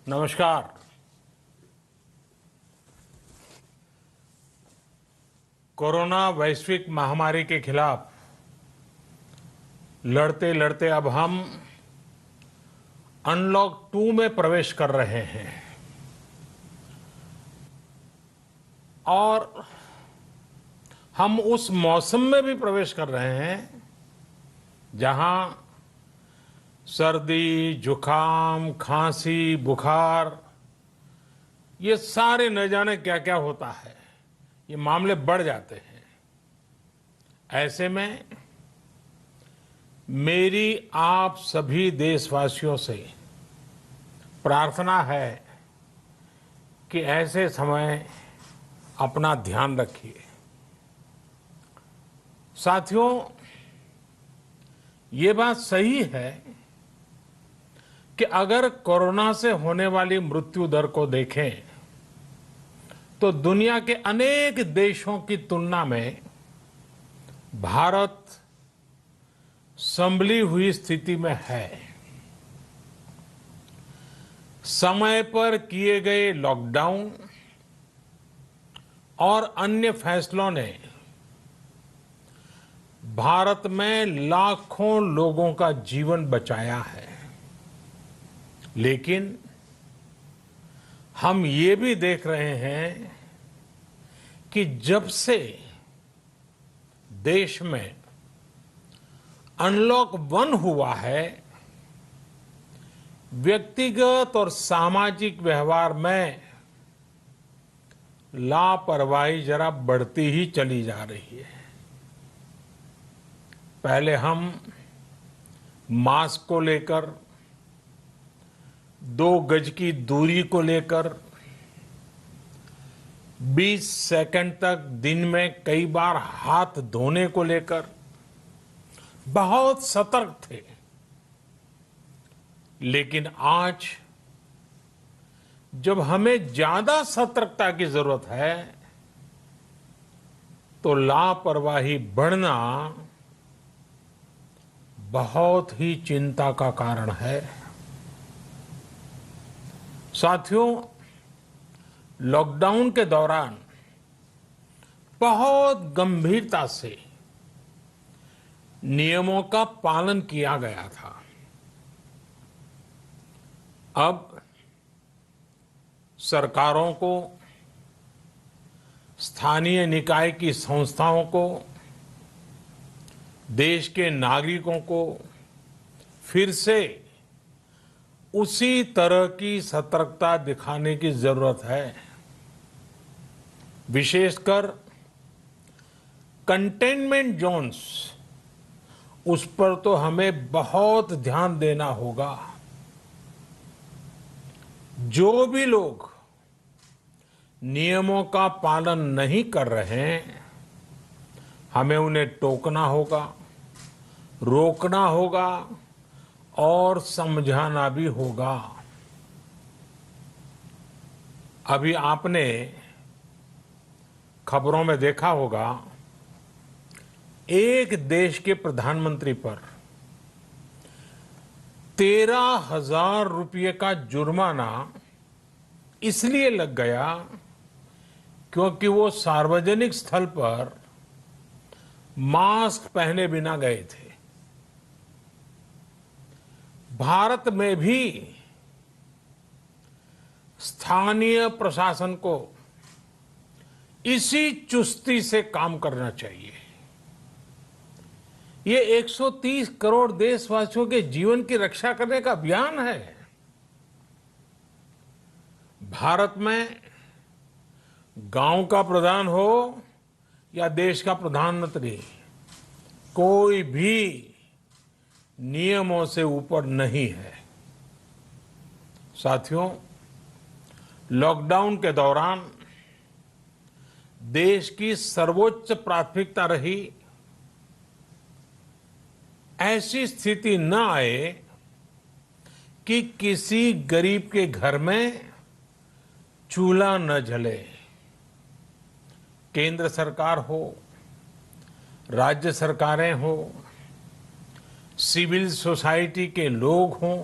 नमस्कार। कोरोना वैश्विक महामारी के खिलाफ लड़ते लड़ते अब हम अनलॉक 2 में प्रवेश कर रहे हैं और हम उस मौसम में भी प्रवेश कर रहे हैं जहां सर्दी, जुकाम, खांसी, बुखार ये सारे न जाने क्या क्या होता है, ये मामले बढ़ जाते हैं। ऐसे में मेरी आप सभी देशवासियों से प्रार्थना है कि ऐसे समय अपना ध्यान रखिए। साथियों, ये बात सही है कि अगर कोरोना से होने वाली मृत्यु दर को देखें तो दुनिया के अनेक देशों की तुलना में भारत संभली हुई स्थिति में है। समय पर किए गए लॉकडाउन और अन्य फैसलों ने भारत में लाखों लोगों का जीवन बचाया है, लेकिन हम ये भी देख रहे हैं कि जब से देश में अनलॉक 1 हुआ है, व्यक्तिगत और सामाजिक व्यवहार में लापरवाही जरा बढ़ती ही चली जा रही है। पहले हम मास्क को लेकर, 2 गज की दूरी को लेकर 20 सेकंड तक दिन में कई बार हाथ धोने को लेकर बहुत सतर्क थे, लेकिन आज जब हमें ज्यादा सतर्कता की जरूरत है तो लापरवाही बढ़ना बहुत ही चिंता का कारण है। साथियों, लॉकडाउन के दौरान बहुत गंभीरता से नियमों का पालन किया गया था। अब सरकारों को, स्थानीय निकाय की संस्थाओं को, देश के नागरिकों को फिर से उसी तरह की सतर्कता दिखाने की जरूरत है। विशेषकर कंटेनमेंट जोन्स, उस पर तो हमें बहुत ध्यान देना होगा। जो भी लोग नियमों का पालन नहीं कर रहे हैं, हमें उन्हें टोकना होगा, रोकना होगा और समझाना भी होगा। अभी आपने खबरों में देखा होगा, एक देश के प्रधानमंत्री पर 13,000 रुपये का जुर्माना इसलिए लग गया क्योंकि वो सार्वजनिक स्थल पर मास्क पहने बिना गए थे। भारत में भी स्थानीय प्रशासन को इसी चुस्ती से काम करना चाहिए। ये 130 करोड़ देशवासियों के जीवन की रक्षा करने का अभियान है। भारत में गांव का प्रधान हो या देश का प्रधानमंत्री, कोई भी नियमों से ऊपर नहीं है। साथियों, लॉकडाउन के दौरान देश की सर्वोच्च प्राथमिकता रही ऐसी स्थिति न आए कि किसी गरीब के घर में चूल्हा न जले। केंद्र सरकार हो, राज्य सरकारें हो, सिविल सोसाइटी के लोग हों,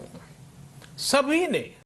सभी ने